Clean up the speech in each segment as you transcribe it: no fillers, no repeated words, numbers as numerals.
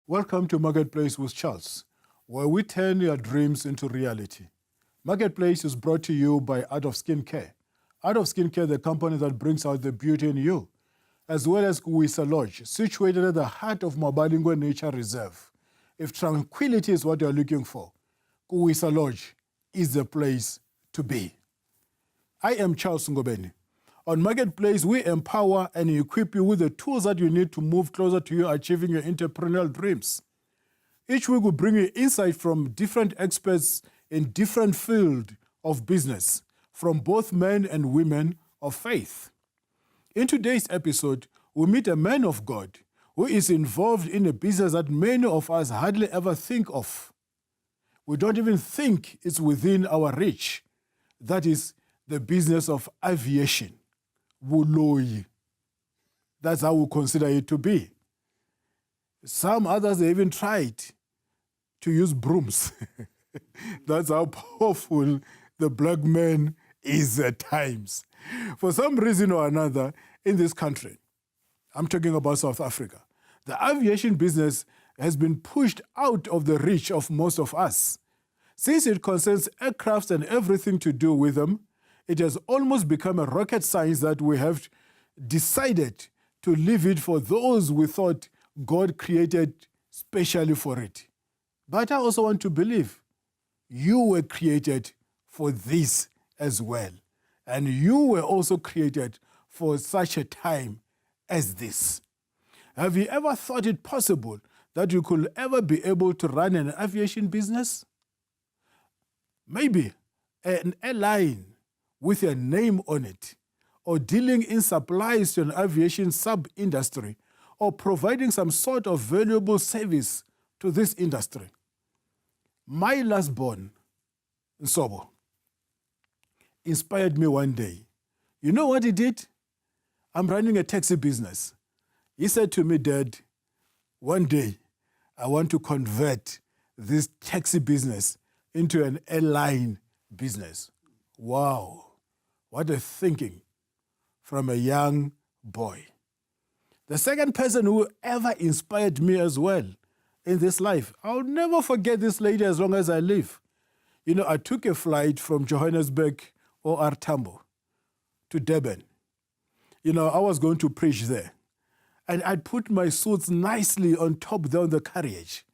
Welcome to Marketplace with Charles, where we turn your dreams into reality. Marketplace is brought to you by Art of Skincare. Art of Skincare, the company that brings out the beauty in you, as well as Kuwisa Lodge, situated at the heart of Mabalingwe Nature Reserve. If tranquility is what you're looking for, Kuwisa Lodge is the place to be. I am Charles Ngobeni. On Marketplace, we empower and equip you with the tools that you need to move closer to you achieving your entrepreneurial dreams. Each week we bring you insight from different experts in different fields of business, from both men and women of faith. In today's episode, we meet a man of God who is involved in a business that many of us hardly ever think of. We don't even think it's within our reach. That is the business of aviation. Buloi. That's how we consider it to be. Some others, they even tried to use brooms. That's how powerful the black man is at times. For some reason or another, in this country, I'm talking about South Africa, the aviation business has been pushed out of the reach of most of us. Since it concerns aircrafts and everything to do with them, it has almost become a rocket science that we have decided to leave it for those we thought God created specially for it. But I also want to believe you were created for this as well. And you were also created for such a time as this. Have you ever thought it possible that you could ever be able to run an aviation business? Maybe an airline with your name on it, or dealing in supplies to an aviation sub-industry, or providing some sort of valuable service to this industry. My last born, Nsobo, inspired me one day. You know what he did? I'm running a taxi business. He said to me, Dad, one day I want to convert this taxi business into an airline business. Wow. What a thinking from a young boy. The second person who ever inspired me as well in this life, I'll never forget this lady as long as I live. You know, I took a flight from Johannesburg or Tambo to Durban. You know, I was going to preach there. And I'd put my suits nicely on top there on the carriage.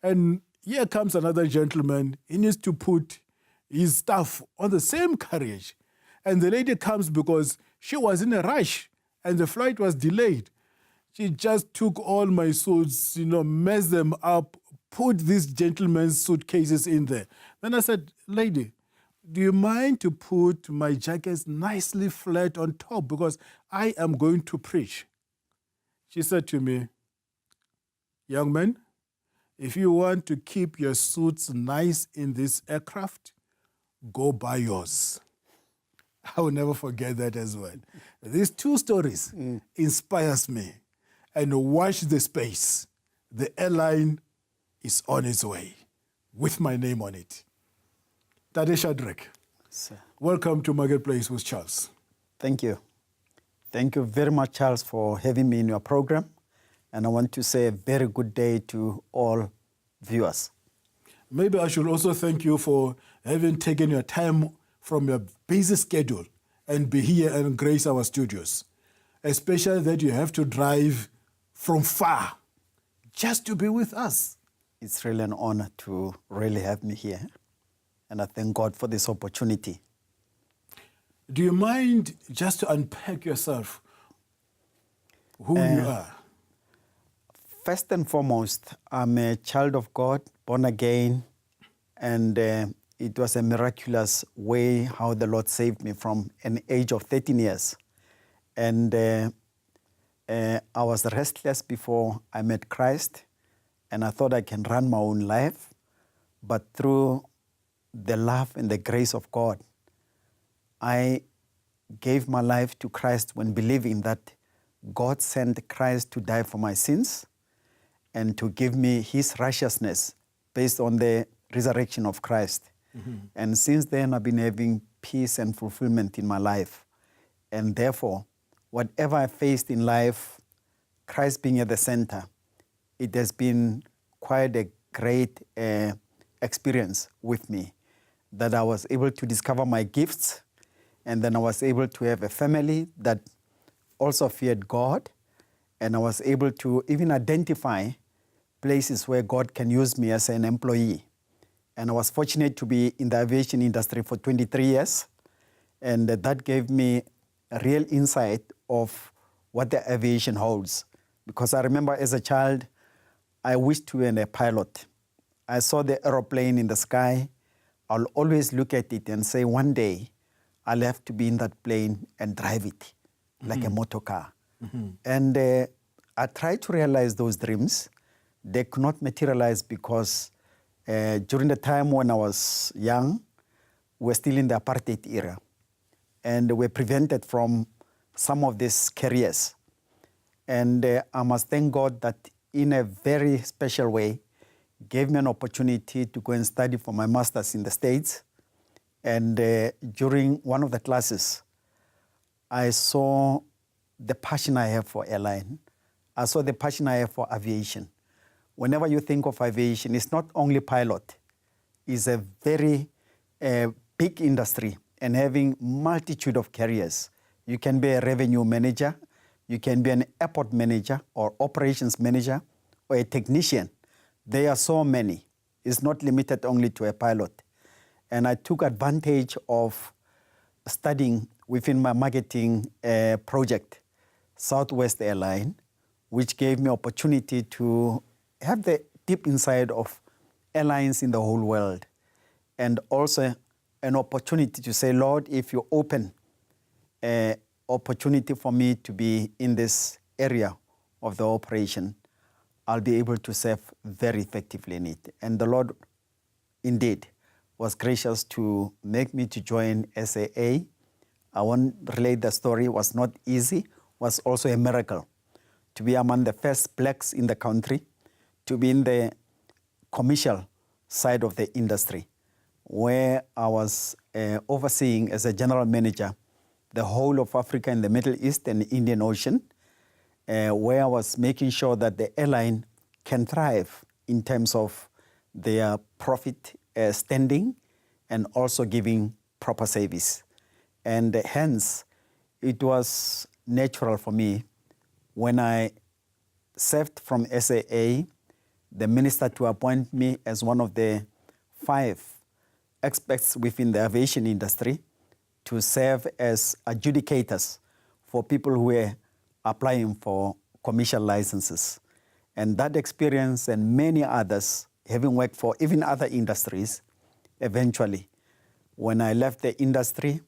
And here comes another gentleman. He needs to put his stuff on the same carriage. And the lady comes because she was in a rush and the flight was delayed. She just took all my suits, messed them up, put these gentlemen's suitcases in there. Then I said, lady, do you mind to put my jackets nicely flat on top because I am going to preach? She said to me, young man, if you want to keep your suits nice in this aircraft, go buy yours. I will never forget that as well. These two stories inspires me. And watch the space. The airline is on its way with my name on it. Tade Shadrack, sir. Welcome to Marketplace with Charles. Thank you. Thank you very much, Charles, for having me in your program. And I want to say a very good day to all viewers. Maybe I should also thank you for having taken your time from your busy schedule and be here and grace our studios, especially that you have to drive from far just to be with us. It's really an honor to really have me here, and I thank God for this opportunity. Do you mind just to unpack yourself, who you are? First and foremost, I'm a child of God, born again, and it was a miraculous way how the Lord saved me from an age of 13 years. And I was restless before I met Christ, and I thought I can run my own life. But through the love and the grace of God, I gave my life to Christ when believing that God sent Christ to die for my sins and to give me his righteousness based on the resurrection of Christ. Mm-hmm. And since then, I've been having peace and fulfillment in my life. And therefore, whatever I faced in life, Christ being at the center, it has been quite a great experience with me, that I was able to discover my gifts, and then I was able to have a family that also feared God, and I was able to even identify places where God can use me as an employee. And I was fortunate to be in the aviation industry for 23 years, and that gave me a real insight of what the aviation holds. Because I remember as a child, I wished to be a pilot. I saw the aeroplane in the sky. I'll always look at it and say, one day, I'll have to be in that plane and drive it like a motor car. And I tried to realize those dreams. They could not materialize because during the time when I was young, we were still in the apartheid era, and we were prevented from some of these careers. And I must thank God that in a very special way, gave me an opportunity to go and study for my master's in the States. And during one of the classes, I saw the passion I have for airline. I saw the passion I have for aviation. Whenever you think of aviation, it's not only pilot. It's a very big industry and having multitude of careers. You can be a revenue manager, you can be an airport manager or operations manager or a technician. There are so many. It's not limited only to a pilot. And I took advantage of studying within my marketing project, Southwest Airline, which gave me opportunity to have the deep insight of airlines in the whole world. And also an opportunity to say, Lord, if you open an opportunity for me to be in this area of the operation, I'll be able to serve very effectively in it. And the Lord indeed was gracious to make me to join SAA. I won't relate the story. It was not easy. It was also a miracle to be among the first blacks in the country, to be in the commercial side of the industry, where I was overseeing as a general manager the whole of Africa and the Middle East and the Indian Ocean, where I was making sure that the airline can thrive in terms of their profit standing and also giving proper service. And hence, it was natural for me when I served from SAA, the minister to appoint me as one of the 5 experts within the aviation industry to serve as adjudicators for people who were applying for commercial licenses. And that experience and many others, having worked for even other industries, eventually, when I left the industry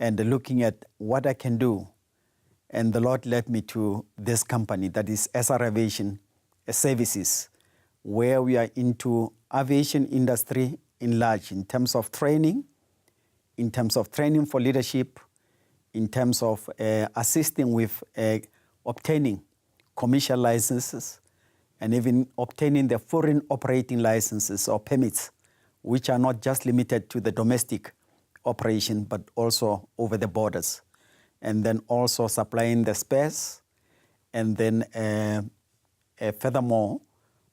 and looking at what I can do, and the Lord led me to this company that is SR Aviation Services, where we are into aviation industry in large in terms of training for leadership, in terms of assisting with obtaining commercial licenses, and even obtaining the foreign operating licenses or permits, which are not just limited to the domestic operation, but also over the borders. And then also supplying the spares. And then furthermore,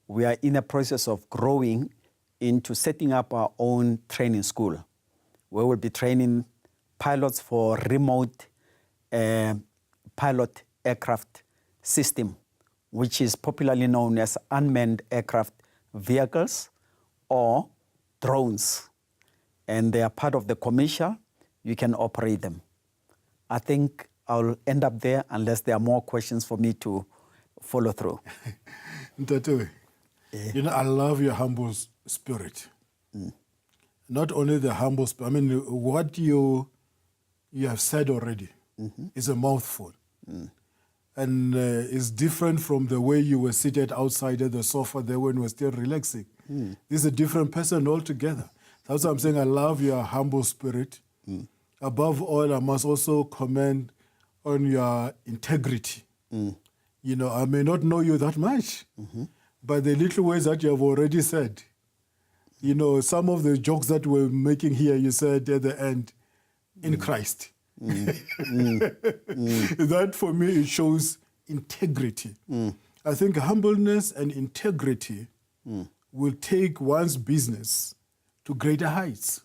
we are in a process of growing into setting up our own training school. We will be training pilots for remote pilot aircraft system, which is popularly known as unmanned aircraft vehicles or drones. And they are part of the commercial. You can operate them. I think I'll end up there unless there are more questions for me to follow through. Ntate, you know, I love your humble spirit. Not only the humble spirit, I mean, what you have said already is a mouthful. And it's different from the way you were seated outside at the sofa there when we were still relaxing. This is a different person altogether. That's why I'm saying I love your humble spirit. Above all, I must also comment on your integrity. You know, I may not know you that much, but the little ways that you have already said, you know, some of the jokes that we're making here, you said at the end, in Christ. That for me, it shows integrity. I think humbleness and integrity will take one's business to greater heights.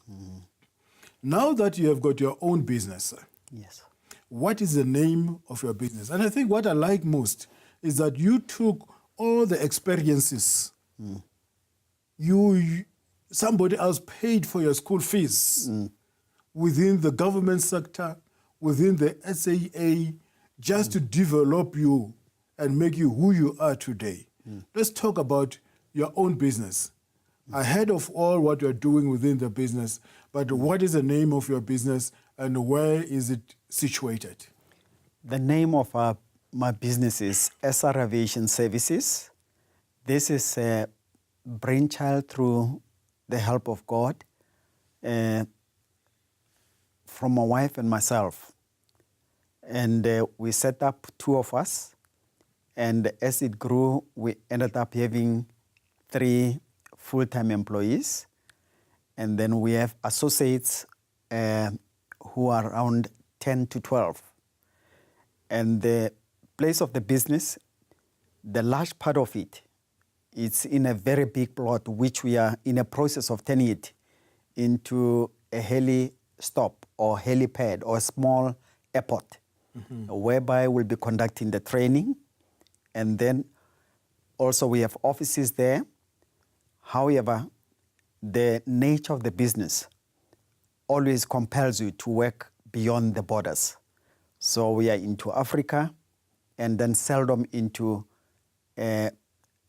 Now that you have got your own business, Yes. what is the name of your business? And I think what I like most is that you took all the experiences. Somebody else paid for your school fees within the government sector, within the SAA, just to develop you and make you who you are today. Let's talk about your own business. Ahead of all what you're doing within the business, but what is the name of your business and where is it situated? The name of my business is SR Aviation Services. This is a brainchild through the help of God from my wife and myself. And we set up two of us. And as it grew, we ended up having 3 full-time employees. And then we have associates who are around 10 to 12. And the place of the business, the large part of it, it's in a very big plot, which we are in a process of turning it into a heli stop or helipad or a small airport, whereby we'll be conducting the training. And then also we have offices there. However, the nature of the business always compels you to work beyond the borders. So we are into Africa and then seldom into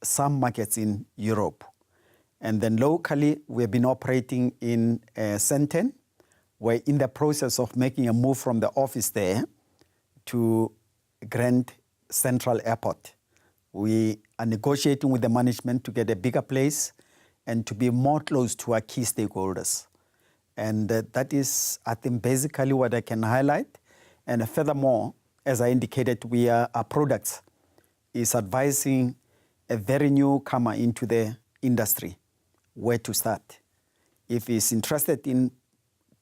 some markets in Europe. And then locally, we've been operating in Sandton. We're in the process of making a move from the office there to Grand Central Airport. We are negotiating with the management to get a bigger place and to be more close to our key stakeholders. And that is, I think, basically what I can highlight. And furthermore, as I indicated, our products is advising a very newcomer into the industry where to start. If he's interested in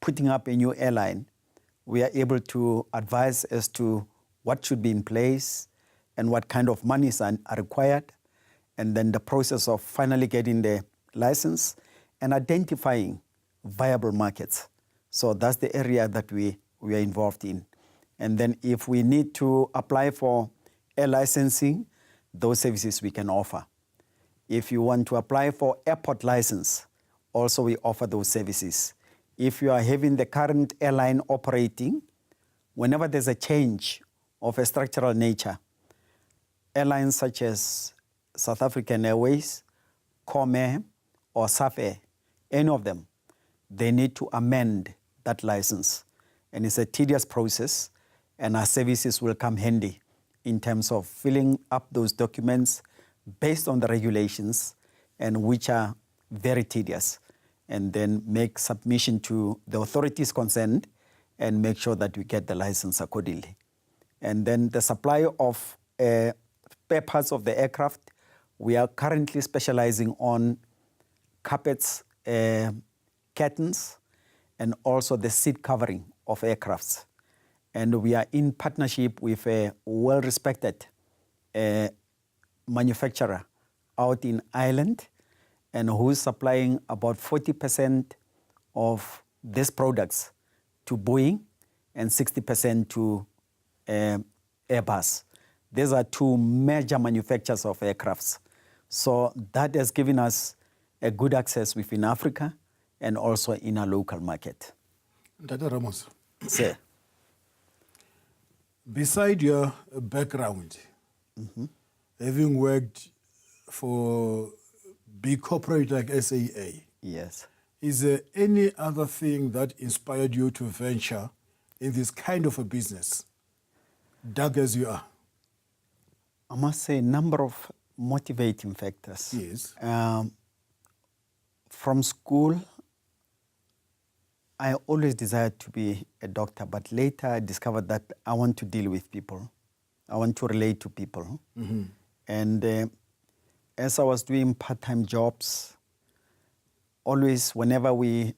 putting up a new airline, we are able to advise as to what should be in place and what kind of monies are required, and then the process of finally getting the license and identifying viable markets. So that's the area that we are involved in. And then if we need to apply for air licensing, those services we can offer. If you want to apply for airport license, also we offer those services. If you are having the current airline operating, whenever there's a change of a structural nature, airlines such as South African Airways, Comair, or SAFAir, any of them, they need to amend that license. And it's a tedious process, and our services will come handy in terms of filling up those documents based on the regulations, and which are very tedious, and then make submission to the authorities concerned and make sure that we get the license accordingly. And then the supply of spare parts of the aircraft, we are currently specializing on carpets, curtains, and also the seat covering of aircrafts. And we are in partnership with a well-respected manufacturer out in Ireland, and who is supplying about 40% of these products to Boeing and 60% to Airbus. These are 2 major manufacturers of aircrafts. So that has given us a good access within Africa and also in our local market. Dr. Ramos, Sir. Beside your background, having worked for big corporate like SAA, Yes. is there any other thing that inspired you to venture in this kind of a business, dark as you are? I must say a number of motivating factors. Yes. From school, I always desired to be a doctor, but later I discovered that I want to deal with people. I want to relate to people. And as I was doing part-time jobs, always whenever we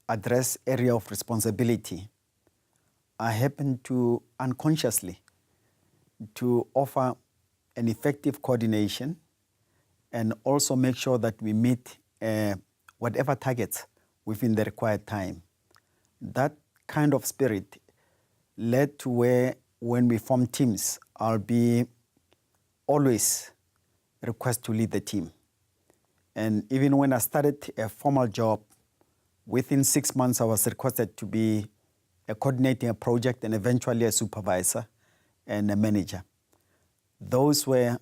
address area of responsibility, I happened to unconsciously to offer an effective coordination and also make sure that we meet whatever targets within the required time. That kind of spirit led to where, when we form teams, I'll be always request to lead the team. And even when I started a formal job, within 6 months I was requested to be coordinating a project and eventually a supervisor and a manager. Those were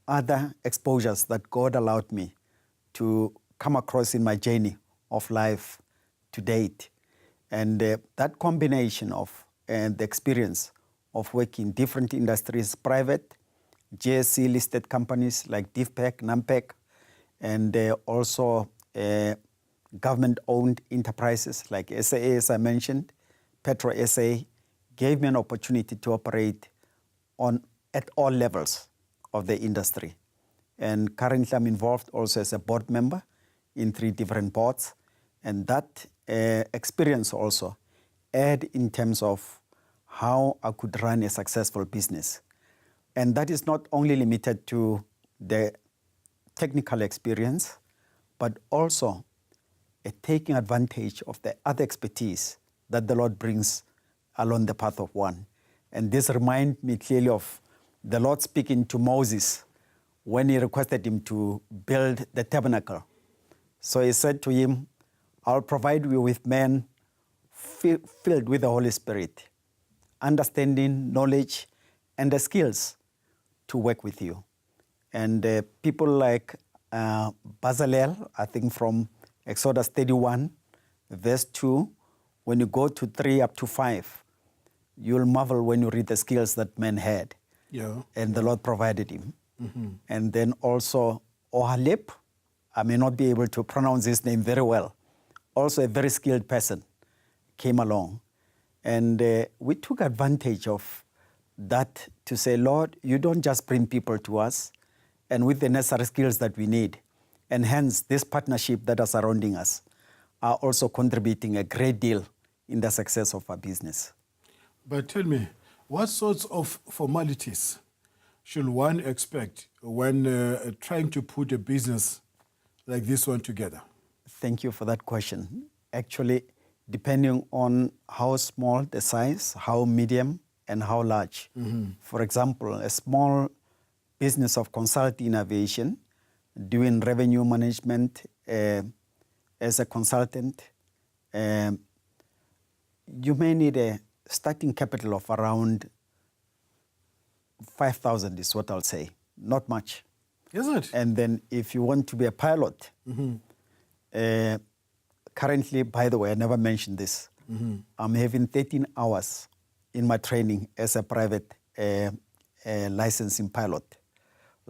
other exposures that God allowed me to come across in my journey of life to date. And that combination of the experience of working in different industries, private, GSC listed companies like DIFPEC, NAMPEC, and also government-owned enterprises like SAA, as I mentioned, Petro SA, gave me an opportunity to operate at all levels of the industry. And currently I'm involved also as a board member in 3 different boards. And that experience also add in terms of how I could run a successful business. And that is not only limited to the technical experience, but also taking advantage of the other expertise that the Lord brings along the path of one. And this reminds me clearly of the Lord speaking to Moses when he requested him to build the tabernacle. So he said to him, I'll provide you with men filled with the Holy Spirit, understanding, knowledge, and the skills to work with you. And people like Bezalel, I think from Exodus 31, verse 2, when you go to 3 up to 5, you'll marvel when you read the skills that men had. Yeah. And the Lord provided him. Mm-hmm. And then also Ohalep, I may not be able to pronounce his name very well, also a very skilled person, came along. And we took advantage of that to say, Lord, you don't just bring people to us and with the necessary skills that we need. And hence, this partnership that are surrounding us are also contributing a great deal in the success of our business. But tell me, what sorts of formalities should one expect when trying to put a business like this one together? Thank you for that question. Actually, depending on how small the size, how medium, and how large. Mm-hmm. For example, a small business of consulting in aviation, doing revenue management as a consultant, you may need a starting capital of around 5,000 is what I'll say, not much. Is it? And then if you want to be a pilot, mm-hmm. Currently, by the way, I never mentioned this, mm-hmm. I'm having 13 hours in my training as a private licensing pilot.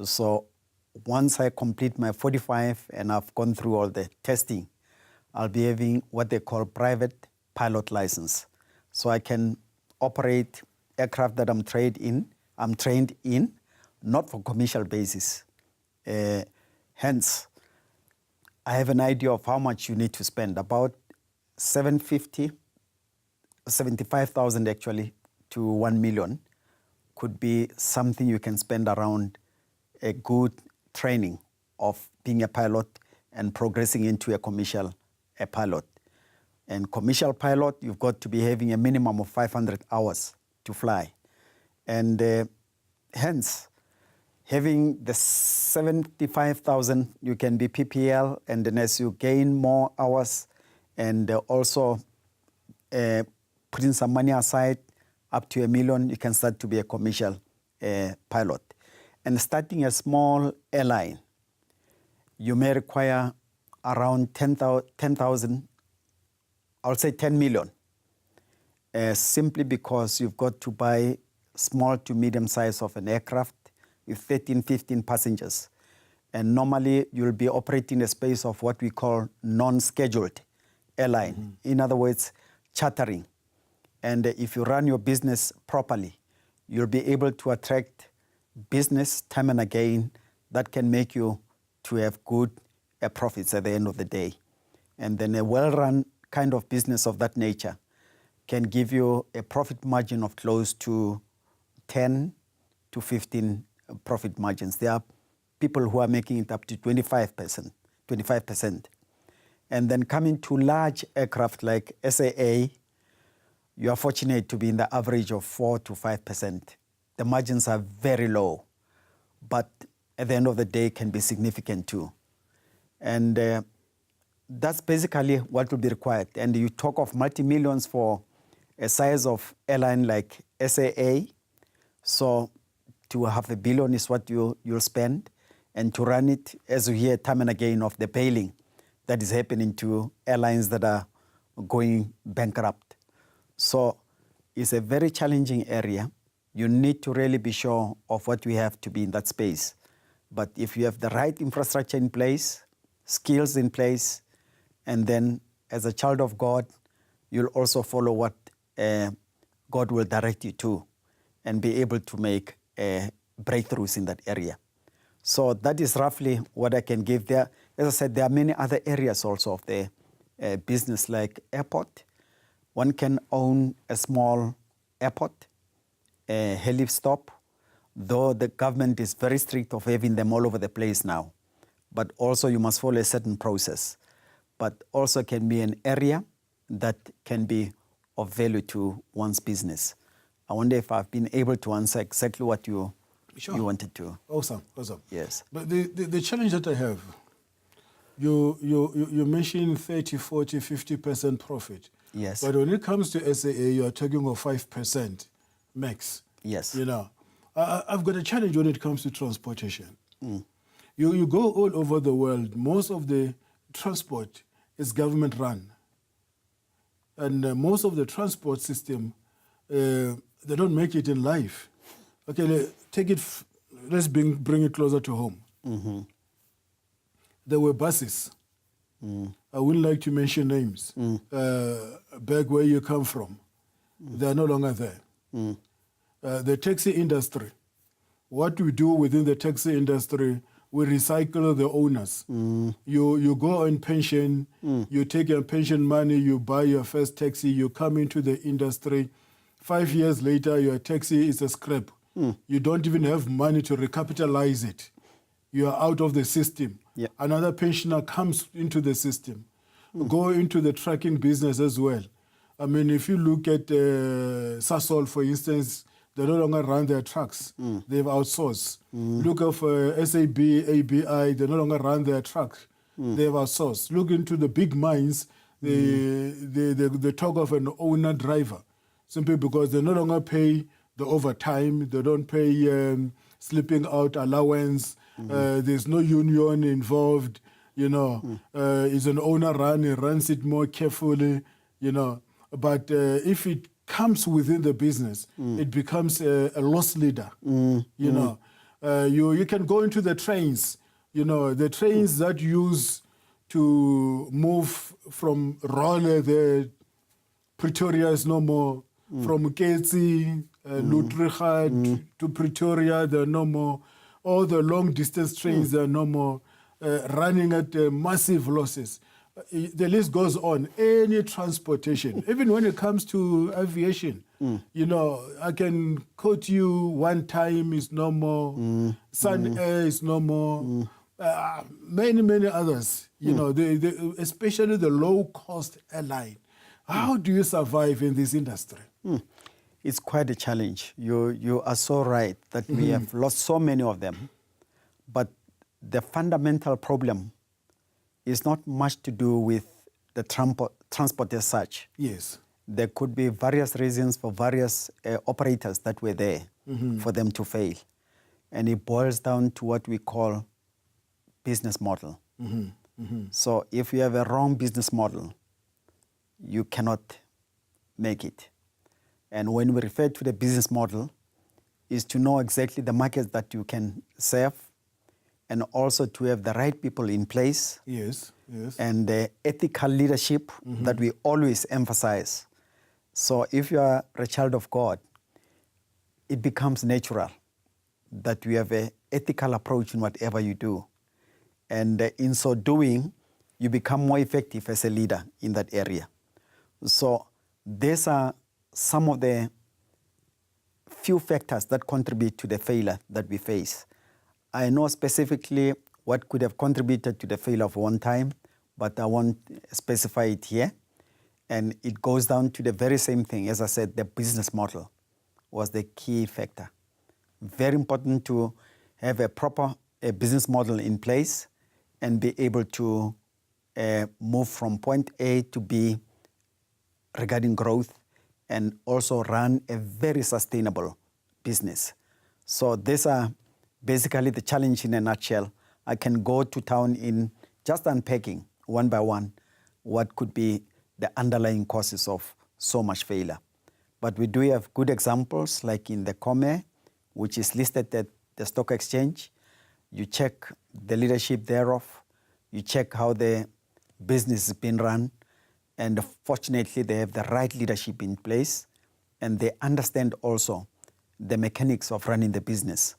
So once I complete my 45 and I've gone through all the testing, I'll be having what they call private pilot license. So I can operate aircraft that I'm trained in, not for commercial basis. Hence, I have an idea of how much you need to spend, about 75,000 actually to 1 million could be something you can spend around a good training of being a pilot and progressing into a commercial pilot. And commercial pilot, you've got to be having a minimum of 500 hours to fly. And hence, having the 75,000, you can be PPL, and then as you gain more hours and also putting some money aside, up to 1 million, you can start to be a commercial pilot. And starting a small airline, you may require around 10,000, I would say 10 million, simply because you've got to buy small to medium size of an aircraft with 13, 15 passengers. And normally you'll be operating a space of what we call non-scheduled airline. Mm-hmm. In other words, chartering. And if you run your business properly, you'll be able to attract business time and again that can make you to have good profits at the end of the day. And then a well-run kind of business of that nature can give you a profit margin of close to 10 to 15 profit margins. There are people who are making it up to 25%. And then coming to large aircraft like SAA, you are fortunate to be in the average of 4 to 5%. The margins are very low, but at the end of the day can be significant too. And that's basically what will be required. And you talk of multi-millions for a size of airline like SAA. So to have $1 billion is what you'll spend. And to run it, as we hear time and again of the bailing that is happening to airlines that are going bankrupt. So it's a very challenging area. You need to really be sure of what we have to be in that space. But if you have the right infrastructure in place, skills in place, and then as a child of God, you'll also follow what God will direct you to and be able to make breakthroughs in that area. So that is roughly what I can give there. As I said, there are many other areas also of the business like airport. One can own a small airport, a heli stop, though the government is very strict of having them all over the place now. But also you must follow a certain process. But also can be an area that can be of value to one's business. I wonder if I've been able to answer exactly what you wanted to. Awesome. Yes. But the challenge that I have, you mentioned 30, 40, 50% profit. Yes. But when it comes to SAA, you are talking of 5% max. Yes. You know, I've got a challenge when it comes to transportation. You go all over the world, most of the transport is government run. And most of the transport system, they don't make it in life. Okay, let's bring it closer to home. Mm-hmm. There were buses. I wouldn't like to mention names. Back where you come from, they are no longer there. The taxi industry, what we do within the taxi industry, we recycle the owners. You go on pension, you take your pension money, you buy your first taxi, you come into the industry. 5 years later, your taxi is a scrap. You don't even have money to recapitalize it. You are out of the system. Yeah. Another pensioner comes into the system. Go into the trucking business as well. I mean, if you look at Sasol, for instance, they no longer run their trucks. They've outsourced. Look at SAB, ABI, they no longer run their trucks. They've outsourced. Look into the big mines, they talk of an owner-driver, simply because they no longer pay the overtime, they don't pay sleeping out allowance, there's no union involved, you know. It's an owner run, he runs it more carefully, you know. But if it comes within the business, it becomes a loss leader, you know. You can go into the trains, you know, the trains that use to move from Raleigh, the Pretoria is no more, from Ketsi, Lutrichard to Pretoria, there are no more. All the long distance trains, there are no more, running at massive losses. The list goes on. Any transportation, even when it comes to aviation, you know, I can quote you one time is no more, Sun Air is no more, many others, you know, especially the low-cost airline. How do you survive in this industry? It's quite a challenge. You are so right that we have lost so many of them. But the fundamental problem is not much to do with the transport as such. Yes. There could be various reasons for various operators that were there for them to fail. And it boils down to what we call business model. So if you have a wrong business model, you cannot make it. And when we refer to the business model, is to know exactly the markets that you can serve, and also to have the right people in place. Yes. And the ethical leadership that we always emphasize. So if you are a child of God, it becomes natural that we have an ethical approach in whatever you do. And in so doing, you become more effective as a leader in that area. So these are some of the few factors that contribute to the failure that we face. I know specifically what could have contributed to the failure of one time, but I won't specify it here. And it goes down to the very same thing. As I said, the business model was the key factor. Very important to have a proper business model in place and be able to move from point A to B regarding growth and also run a very sustainable business. So these are basically the challenge in a nutshell. I can go to town in just unpacking one by one what could be the underlying causes of so much failure. But we do have good examples like in the Come, which is listed at the stock exchange. You check the leadership thereof, you check how the business is being run, and fortunately they have the right leadership in place, and they understand also the mechanics of running the business.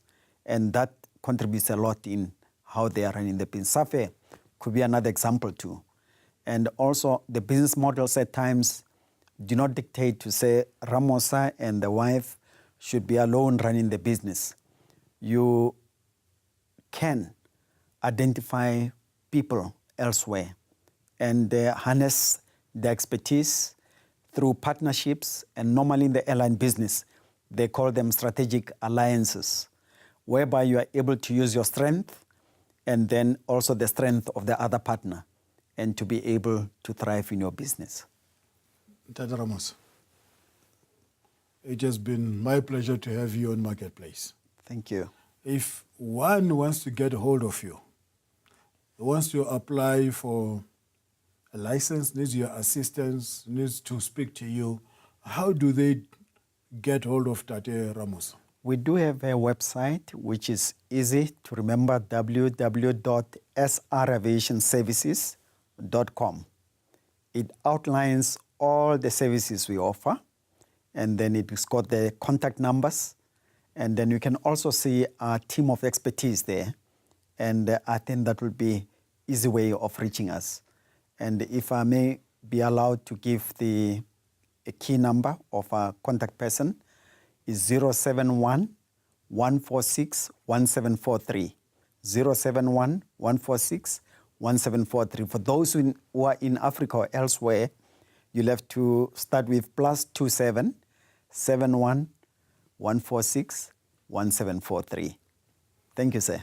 And that contributes a lot in how they are running the business. Safe could be another example too. And also the business models at times do not dictate to say Ramosa and the wife should be alone running the business. You can identify people elsewhere and harness the expertise through partnerships, and normally in the airline business, they call them strategic alliances, whereby you are able to use your strength and then also the strength of the other partner, and to be able to thrive in your business. Shadrack Ramosa, it has been my pleasure to have you on Marketplace. Thank you. If one wants to get hold of you, wants to apply for a license, needs your assistance, needs to speak to you, how do they get hold of Tate Ramosa? We do have a website which is easy to remember, www.sraviationservices.com. It outlines all the services we offer, and then it's got the contact numbers, and then you can also see our team of expertise there, and I think that will be easy way of reaching us. And if I may be allowed to give a key number of our contact person, is 071 146 1743. 071 146 1743. For those who are in Africa or elsewhere, you'll have to start with +27 71 146 1743. Thank you, sir.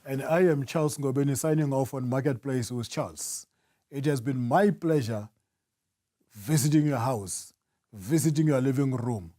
And I am Charles Ngobeni, signing off on Marketplace with Charles. It has been my pleasure visiting your house, visiting your living room,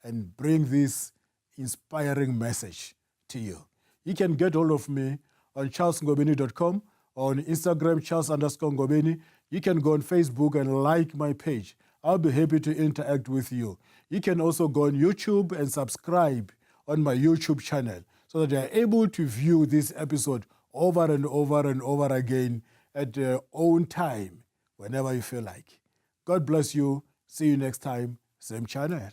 and bring this inspiring message to you. You can get hold of me on charlesngobeni.com or on Instagram, Charles_Ngobeni. You can go on Facebook and like my page. I'll be happy to interact with you. You can also go on YouTube and subscribe on my YouTube channel so that you're able to view this episode over and over and over again at your own time, whenever you feel like. God bless you. See you next time, same channel.